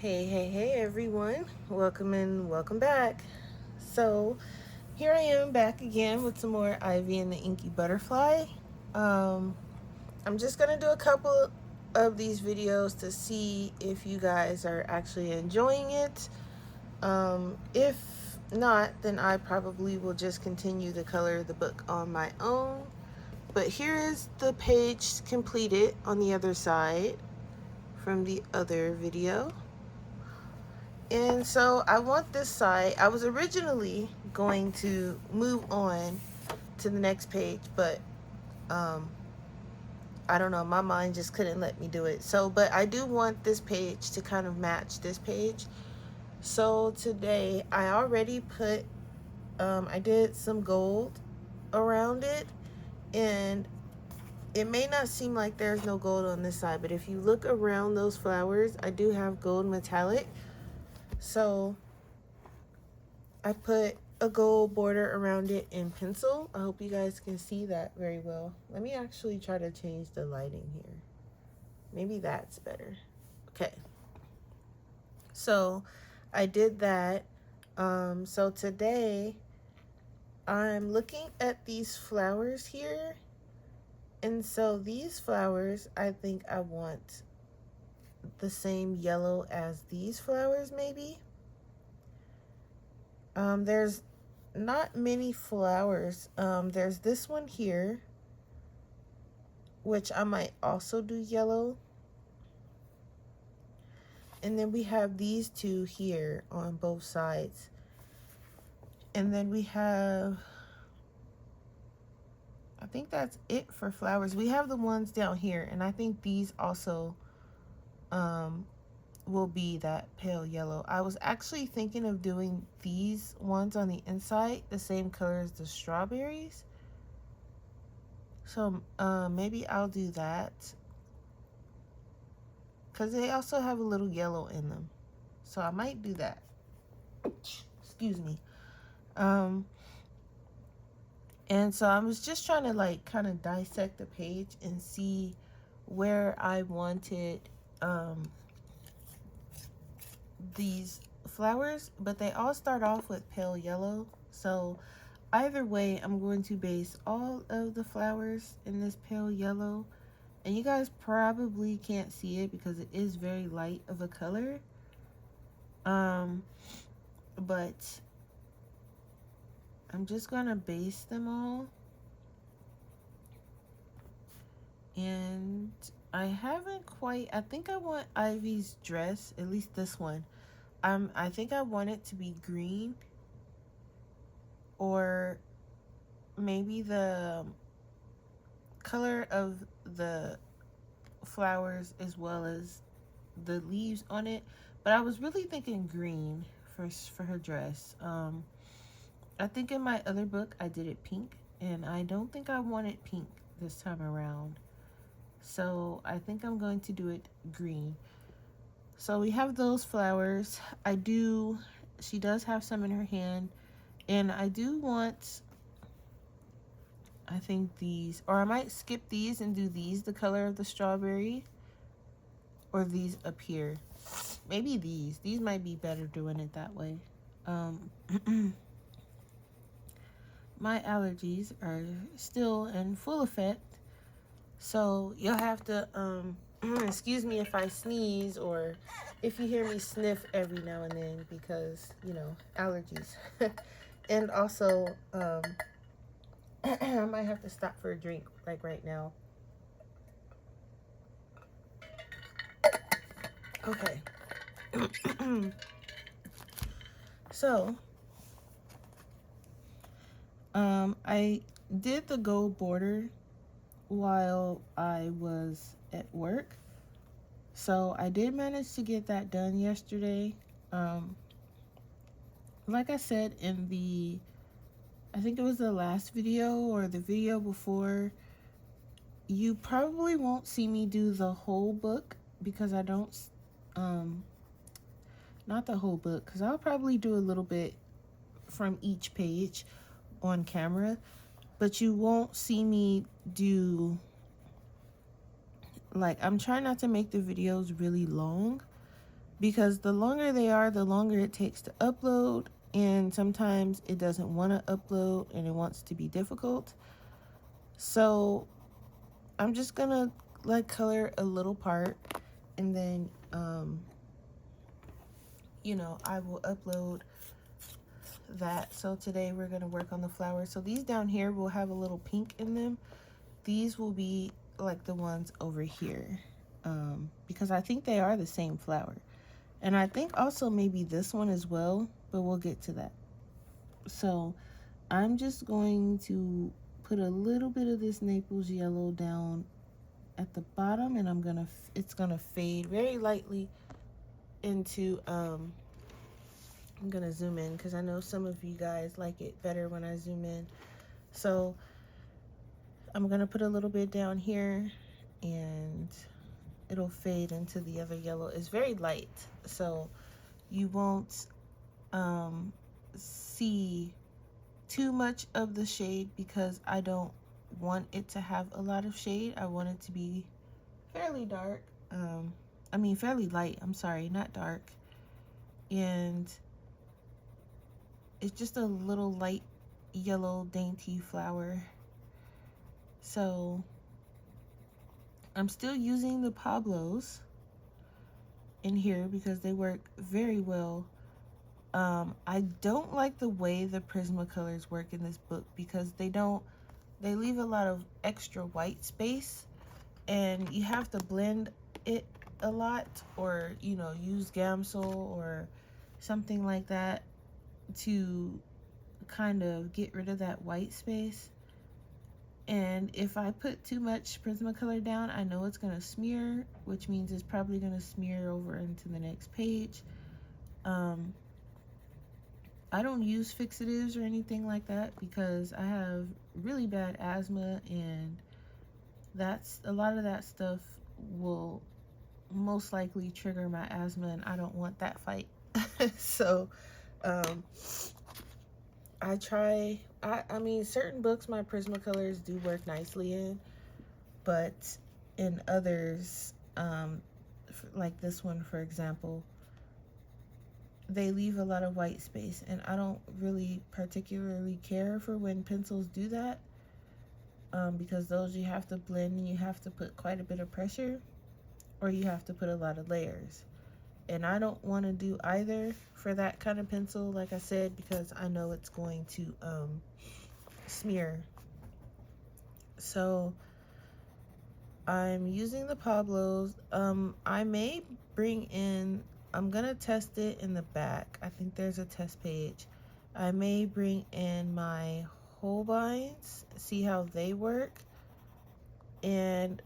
Hey everyone. Welcome and welcome back. So, here I am back again with some more Ivy and the Inky Butterfly. Um, I'm just going to do a couple of these videos to see if you guys are actually enjoying it. If not, then I probably will just continue to color the book on my own. But here is the page completed on the other side from the other video. And so I want this side. I was originally going to move on to the next page, but I don't know, my mind just couldn't let me do it. So, but I do want this page to kind of match this page. So today I already put, I did some gold around it, and it may not seem like there's no gold on this side, but if you look around those flowers, I do have gold metallic. So I put a gold border around it in pencil. I hope you guys can see that very well. Let me actually try to change the lighting here. Maybe that's better. Okay. So I did that. So today I'm looking at these flowers here. And so these flowers, I think I want the same yellow as these flowers maybe. There's not many flowers. There's this one here, which I might also do yellow. And then we have these two here on both sides. And then we have, I think that's it for flowers. We have the ones down here, and I think these also will be that pale yellow. I was actually thinking of doing these ones on the inside the same color as the strawberries. So maybe I'll do that, because they also have a little yellow in them. So I might do that. Excuse me. And so I was just trying to like kind of dissect the page and see where I wanted these flowers, but they all start off with pale yellow. So either way, I'm going to base all of the flowers in this pale yellow. And you guys probably can't see it because it is very light of a color. But I'm just gonna base them all. And I haven't quite, I think I want Ivy's dress, at least this one. I think I want it to be green, or maybe the color of the flowers as well as the leaves on it. But I was really thinking green for her dress. I think in my other book I did it pink, and I don't think I want it pink this time around. So I think I'm going to do it green. So we have those flowers. She does have some in her hand, and I do want, I think these, or I might skip these and do these the color of the strawberry, or these up here. Maybe these might be better doing it that way. My allergies are still in full effect, so you'll have to excuse me if I sneeze, or if you hear me sniff every now and then, because, you know, allergies. And also, I might have to stop for a drink, like right now. Okay. So, I did the gold border while I was at work. So I did manage to get that done yesterday. Like I said in I think it was the last video or the video before, you probably won't see me do the whole book, because I don't, not the whole book, because I'll probably do a little bit from each page on camera, but you won't see me do, like, I'm trying not to make the videos really long, because the longer they are, the longer it takes to upload, and sometimes it doesn't want to upload and it wants to be difficult. So I'm just gonna like color a little part, and then I will upload that. So today we're gonna work on the flowers. So these down here will have a little pink in them. These will be like the ones over here, because I think they are the same flower. And I think also maybe this one as well, but we'll get to that. So I'm just going to put a little bit of this Naples yellow down at the bottom, and it's gonna fade very lightly into I'm gonna zoom in because I know some of you guys like it better when I zoom in. So I'm gonna put a little bit down here, and it'll fade into the other yellow. It's very light, so you won't see too much of the shade because I don't want it to have a lot of shade. I want it to be fairly dark. Fairly light. I'm sorry, not dark. And it's just a little light yellow dainty flower. So I'm still using the Pablos in here because they work very well. I don't like the way the Prismacolors work in this book because they leave a lot of extra white space, and you have to blend it a lot, or use Gamsol or something like that to kind of get rid of that white space. And if I put too much Prismacolor down, I know it's going to smear, which means it's probably going to smear over into the next page. I don't use fixatives or anything like that because I have really bad asthma, and that's a lot of that stuff will most likely trigger my asthma, and I don't want that fight. So certain books my Prismacolors do work nicely in, but in others, like this one for example, they leave a lot of white space, and I don't really particularly care for when pencils do that, because those you have to blend and you have to put quite a bit of pressure, or you have to put a lot of layers. And I don't want to do either for that kind of pencil, like I said, because I know it's going to smear. So I'm using the Pablos. I may bring in, I'm gonna test it in the back. I think there's a test page. I may bring in my Holbeins, see how they work, and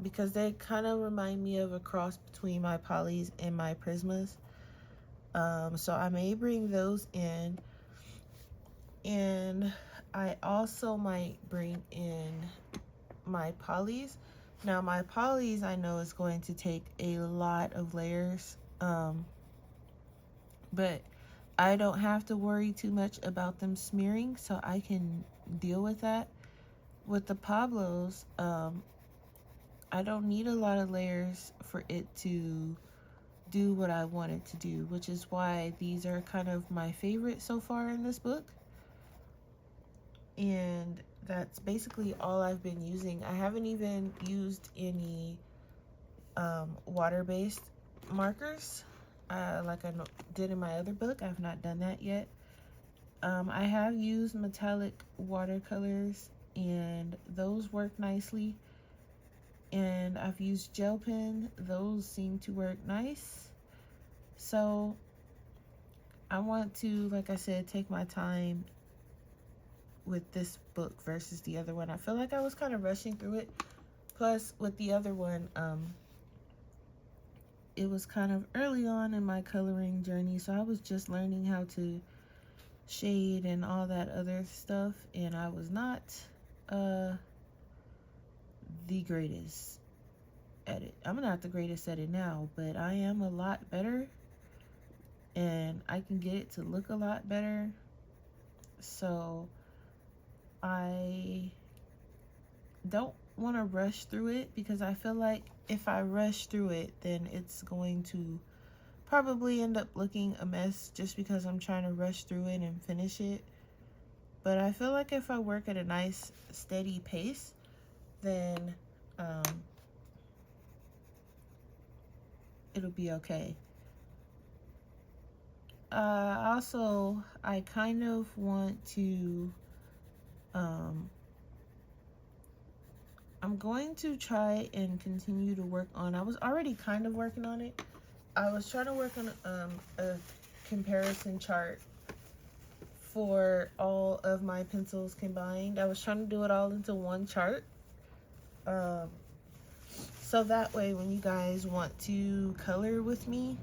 because they kind of remind me of a cross between my polys and my Prismas. So I may bring those in, and I also might bring in my polys. Now my polys I know is going to take a lot of layers, but I don't have to worry too much about them smearing, so I can deal with that. With the Pablos, I don't need a lot of layers for it to do what I want it to do, which is why these are kind of my favorite so far in this book. And that's basically all I've been using. I haven't even used any water-based markers like I did in my other book. I've not done that yet. I have used metallic watercolors, and those work nicely. And I've used gel pen. Those seem to work nice. So I want to, like I said, take my time with this book versus the other one. I feel like I was kind of rushing through it. Plus, with the other one, it was kind of early on in my coloring journey, so I was just learning how to shade and all that other stuff, and I was not the greatest at it. I'm not the greatest at it now, but I am a lot better, and I can get it to look a lot better. So I don't want to rush through it because I feel like if I rush through it, then it's going to probably end up looking a mess just because I'm trying to rush through it and finish it. But I feel like if I work at a nice steady pace, then um, it'll be okay. Also, I kind of want to, um, I'm going to try and continue to work on, I was already kind of working on it. I was trying to work on a comparison chart for all of my pencils combined. I was trying to do it all into one chart. Um, so that way when you guys want to color with me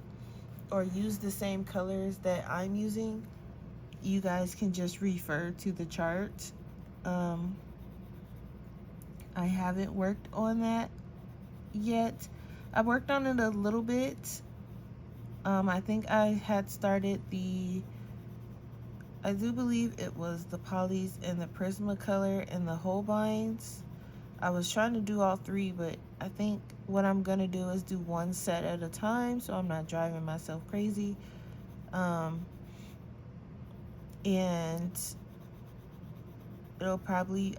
or use the same colors that I'm using, you guys can just refer to the chart. Um, I haven't worked on that yet. I worked on it a little bit. I think I had started I do believe it was the polys and the Prismacolor and the Holbeins. I was trying to do all three, but I think what I'm going to do is do one set at a time so I'm not driving myself crazy. And I'll probably,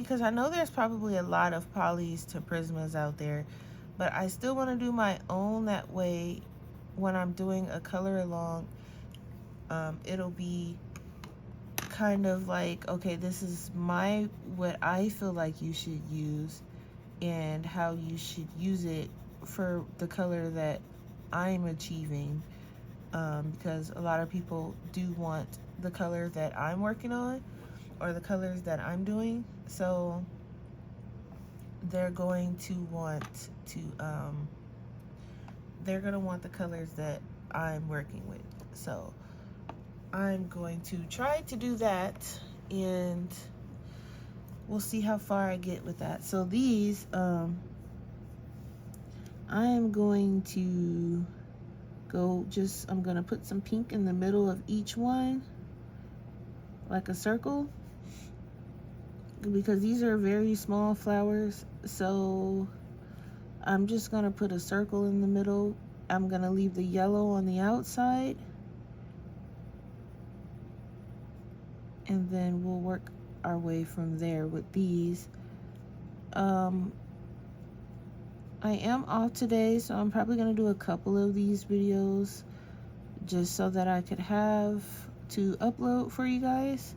because I know there's probably a lot of polys to Prismas out there, but I still want to do my own. That way, when I'm doing a color along, it'll be kind of like, okay, this is what I feel like you should use and how you should use it for the color that I'm achieving, because a lot of people do want the color that I'm working on or the colors that I'm doing, so they're going to want the colors that I'm working with. So I'm going to try to do that, and we'll see how far I get with that. So these, I am going to I'm going to put some pink in the middle of each one, like a circle, because these are very small flowers. So I'm just going to put a circle in the middle. I'm going to leave the yellow on the outside, and then we'll work our way from there with these. I am off today, so I'm probably going to do a couple of these videos just so that I could have to upload for you guys,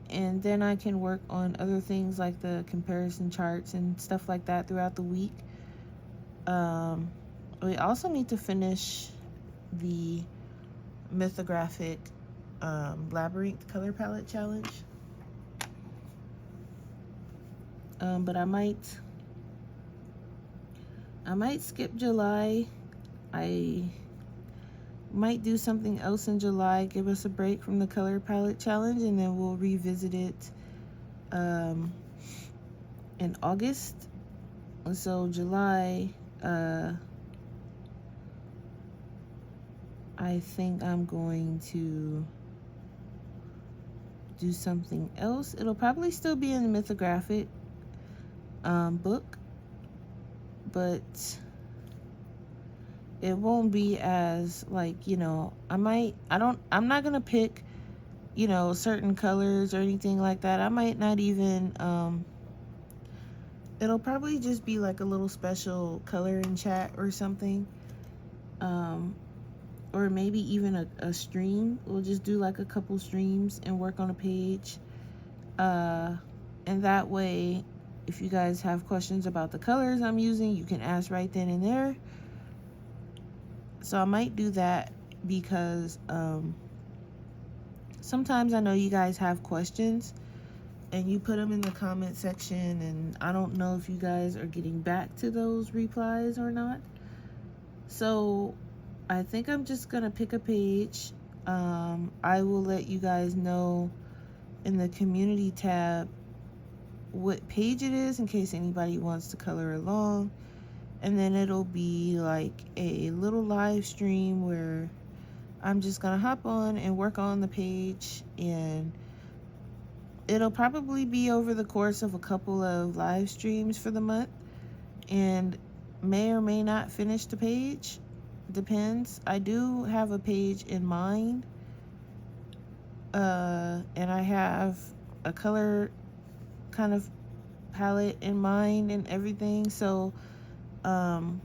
and then I can work on other things like the comparison charts and stuff like that throughout the week. We also need to finish the Mythographic Labyrinth color palette challenge, but I might skip July. I might do something else in July, give us a break from the color palette challenge, and then we'll revisit it in August. So July, I think I'm going to do something else. It'll probably still be in the Mythographic book, but it won't be as, like, I'm not gonna pick, certain colors or anything like that. I might not even, it'll probably just be like a little special color in chat or something, or maybe even a stream. We'll just do like a couple streams and work on a page, and that way, if you guys have questions about the colors I'm using, you can ask right then and there. So I might do that because sometimes I know you guys have questions and you put them in the comment section, and I don't know if you guys are getting back to those replies or not. So I think I'm just gonna pick a page. I will let you guys know in the community tab what page it is in case anybody wants to color along. And then it'll be like a little live stream where I'm just gonna hop on and work on the page, and it'll probably be over the course of a couple of live streams for the month, and may or may not finish the page depends. I do have a page in mind, and I have a color kind of palette in mind and everything. So um,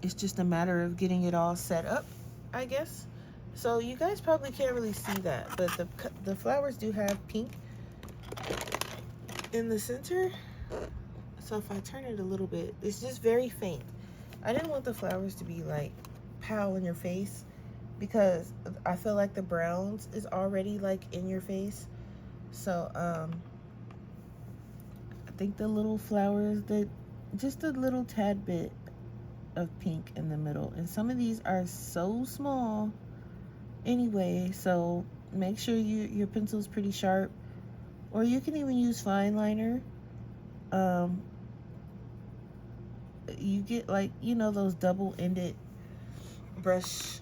it's just a matter of getting it all set up, I guess. So you guys probably can't really see that, but the flowers do have pink in the center. So if I turn it a little bit, it's just very faint. I didn't want the flowers to be like pow in your face because I feel like the browns is already like in your face. So I think the little flowers, that just a little tad bit of pink in the middle, and some of these are so small anyway, so make sure your pencil is pretty sharp, or you can even use fine liner. um you get, like, those double-ended brush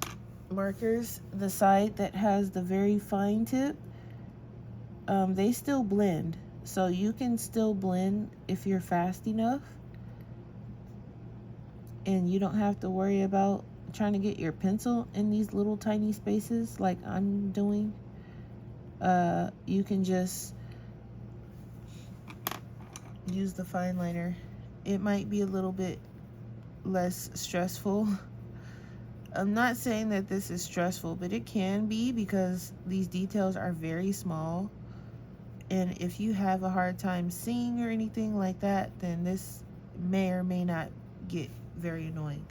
markers, the side that has the very fine tip. They still blend, so you can still blend if you're fast enough, and you don't have to worry about trying to get your pencil in these little tiny spaces like I'm doing. You can just use the fine liner. It might be a little bit less stressful. I'm not saying that this is stressful, but it can be because these details are very small. And if you have a hard time seeing or anything like that, then this may or may not get very annoying.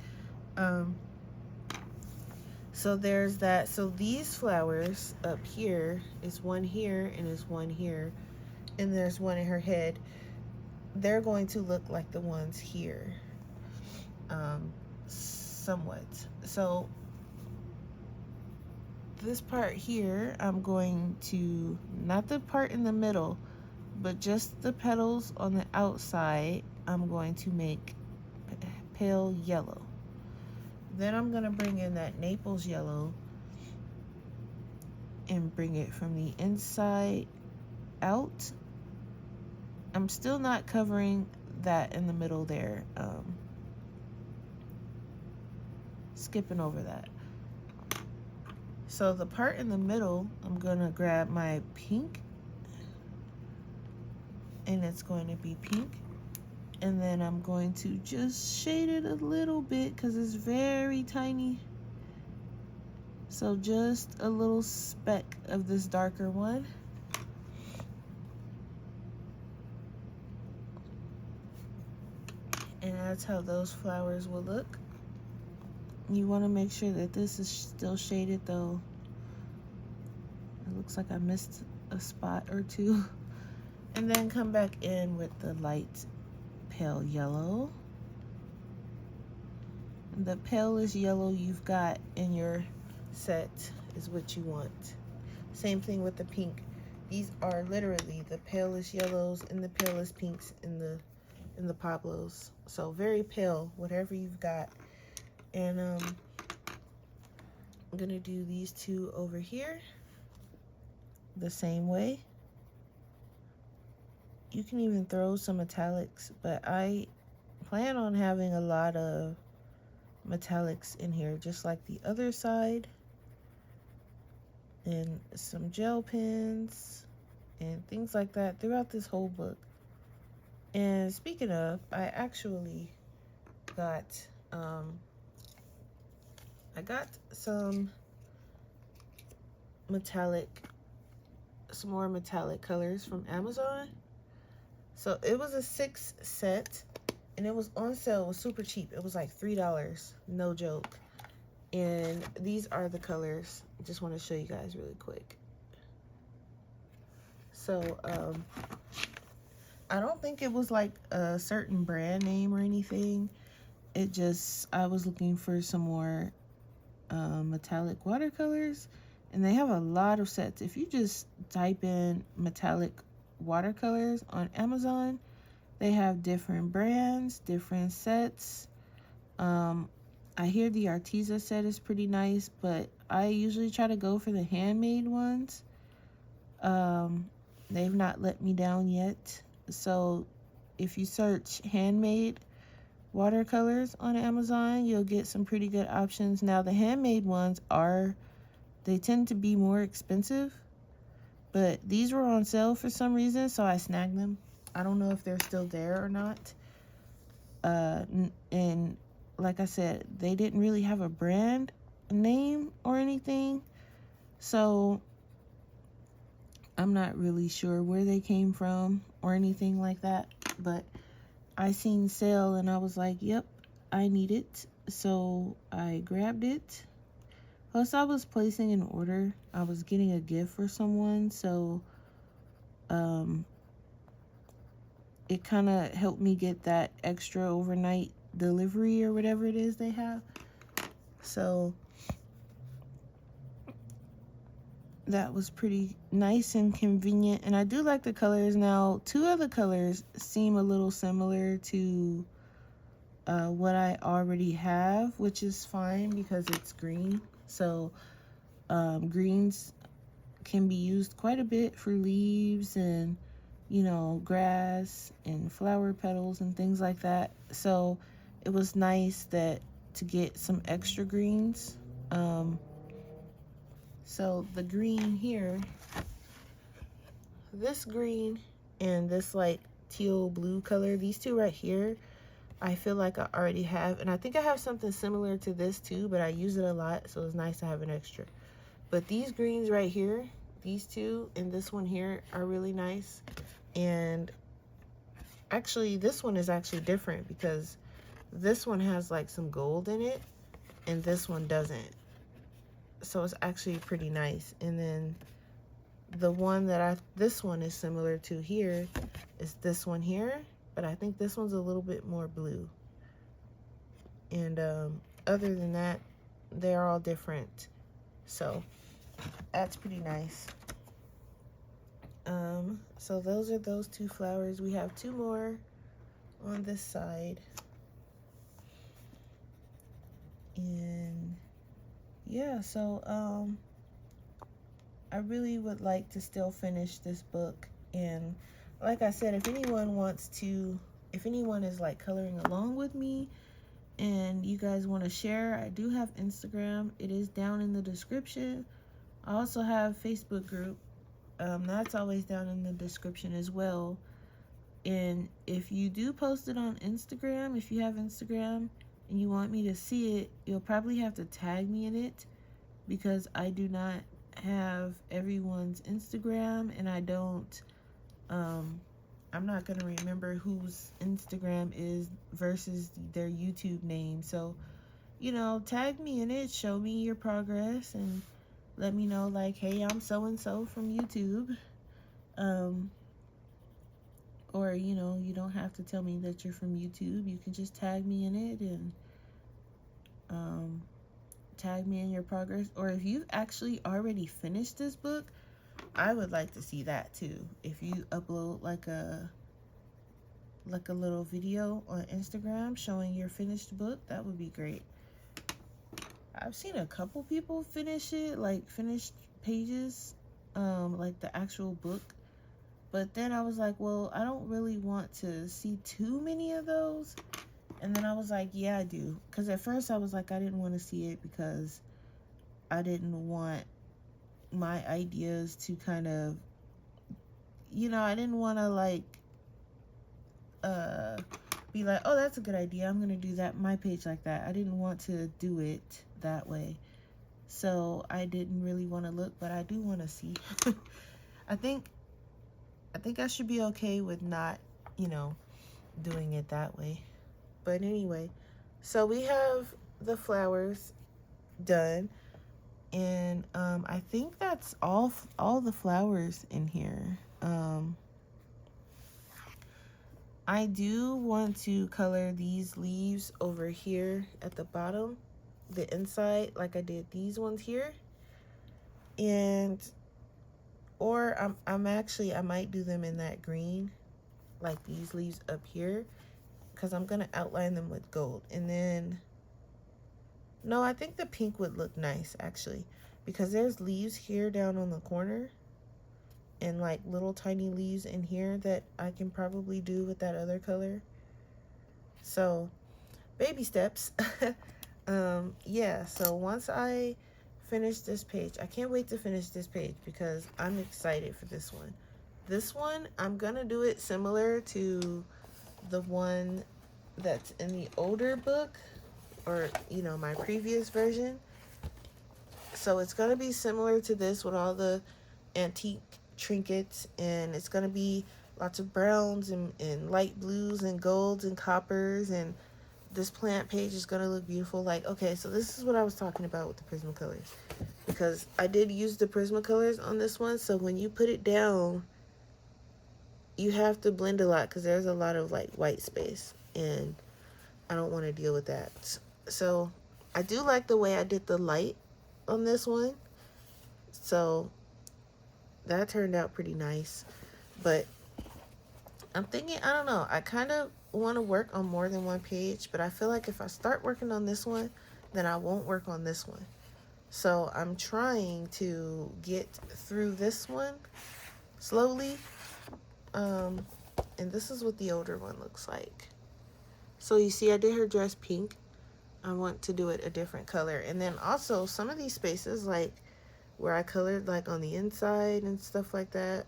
So there's that. So these flowers up here, is one here and is one here, and there's one in her head. They're going to look like the ones here, somewhat. So this part here, I'm going to, not the part in the middle, but just the petals on the outside, I'm going to make pale yellow. Then I'm going to bring in that Naples yellow and bring it from the inside out. I'm still not covering that in the middle there. Skipping over that. So the part in the middle, I'm gonna grab my pink, and it's going to be pink, and then I'm going to just shade it a little bit because it's very tiny. So just a little speck of this darker one. And that's how those flowers will look. You want to make sure that this is still shaded though. It looks like I missed a spot or two. And then come back in with the light pale yellow. The palest yellow you've got in your set is what you want. Same thing with the pink. These are literally the palest yellows and the palest pinks in the Pablos. So very pale, whatever you've got. And I'm gonna do these two over here the same way. You can even throw some metallics, but I plan on having a lot of metallics in here, just like the other side, and some gel pens and things like that throughout this whole book. And speaking of, I actually got some more metallic colors from Amazon. So it was a 6 set, and it was on sale. It was super cheap. It was like $3, no joke. And these are the colors. I just want to show you guys really quick. So I don't think it was like a certain brand name or anything. It just, I was looking for some more metallic watercolors, and they have a lot of sets. If you just type in metallic watercolors on Amazon, they have different brands, different sets. I hear the Arteza set is pretty nice, but I usually try to go for the handmade ones. They've not let me down yet. So if you search handmade watercolors on Amazon, you'll get some pretty good options. Now the handmade ones they tend to be more expensive, but these were on sale for some reason, so I snagged them. I don't know if they're still there or not. And like I said, they didn't really have a brand name or anything, so I'm not really sure where they came from or anything like that. But I seen sale and I was like, yep, I need it. So I grabbed it. Plus, I was placing an order. I was getting a gift for someone, so um, it kind of helped me get that extra overnight delivery or whatever it is they have. So that was pretty nice and convenient. And I do like the colors. Now, two of the colors seem a little similar to what I already have, which is fine because it's green. So greens can be used quite a bit for leaves and, you know, grass and flower petals and things like that. So it was nice to get some extra greens. So the green here, this green and this like teal blue color, these two right here, I feel like I already have. And I think I have something similar to this too, but I use it a lot, so it's nice to have an extra. But these greens right here, these two and this one here are really nice. And actually, this one is actually different because this one has like some gold in it and this one doesn't. So it's actually pretty nice. And then the one that this one is similar to here is this one here, but I think this one's a little bit more blue. And other than that, they're all different. So that's pretty nice. So those are those two flowers. We have two more on this side. And yeah, so I really would like to still finish this book. And like I said, if anyone is like coloring along with me and you guys want to share, I do have Instagram. It is down in the description. I also have Facebook group. That's always down in the description as well. And if you do post it on Instagram, if you have Instagram and you want me to see it, you'll probably have to tag me in it because I do not have everyone's Instagram and I'm not going to remember whose Instagram is versus their YouTube name. So, you know, tag me in it, show me your progress, and let me know, like, hey, I'm so-and-so from YouTube. Or, you know, you don't have to tell me that you're from YouTube. You can just tag me in it and tag me in your progress. Or if you've actually already finished this book, I would like to see that too. If you upload like a little video on Instagram showing your finished book, that would be great. I've seen a couple people finish it, like finished pages, like the actual book. But then I was like, well, I don't really want to see too many of those. And then I was like, yeah, I do. Because at first I was like, I didn't want to see it because I didn't want my ideas to kind of, you know, I didn't want to like be like, oh, that's a good idea, I'm gonna do that my page like that. I didn't want to do it that way, so I didn't really want to look, but I do want to see. I think I should be okay with not, you know, doing it that way. But anyway, so we have the flowers done, and I think that's all the flowers in here. I do want to color these leaves over here at the bottom, the inside, like I did these ones here. And or I might do them in that green, like these leaves up here, because I'm gonna outline them with gold. And then no, I think the pink would look nice actually, because there's leaves here down on the corner and like little tiny leaves in here that I can probably do with that other color. So baby steps. Yeah, so once I finish this page, I can't wait to finish this page because I'm excited for this one. This one, I'm gonna do it similar to the one that's in the older book, or my previous version. So it's gonna be similar to this with all the antique trinkets, and it's gonna be lots of browns and light blues and golds and coppers, and this plant page is gonna look beautiful. Like, okay, so this is what I was talking about with the Prismacolors, because I did use the Prismacolors on this one. So when you put it down, you have to blend a lot because there's a lot of like white space, and I don't want to deal with that. So I do like the way I did the light on this one. So that turned out pretty nice. But I'm thinking, I don't know, I kind of want to work on more than one page, but I feel like if I start working on this one, then I won't work on this one. So I'm trying to get through this one slowly. Um, and this is what the older one looks like. So you see, I did her dress pink. I want to do it a different color. And then also some of these spaces, like where I colored like on the inside and stuff like that,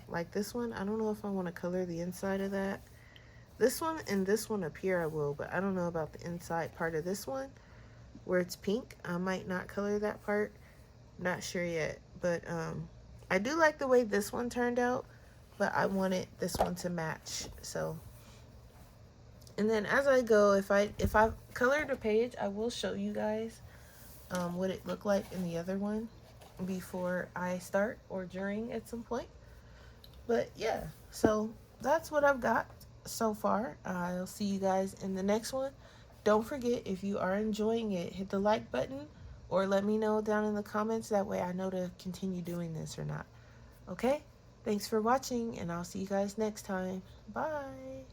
like this one, I don't know if I want to color the inside of that. This one and this one up here I will, but I don't know about the inside part of this one where it's pink. I might not color that part. Not sure yet, but I do like the way this one turned out, but I wanted this one to match. So, and then as I go, if I colored a page, I will show you guys what it looked like in the other one before I start or during at some point. But yeah, so that's what I've got so far. I'll see you guys in the next one. Don't forget, if you are enjoying it, hit the like button or let me know down in the comments. That way I know to continue doing this or not. Okay? Thanks for watching, and I'll see you guys next time. Bye.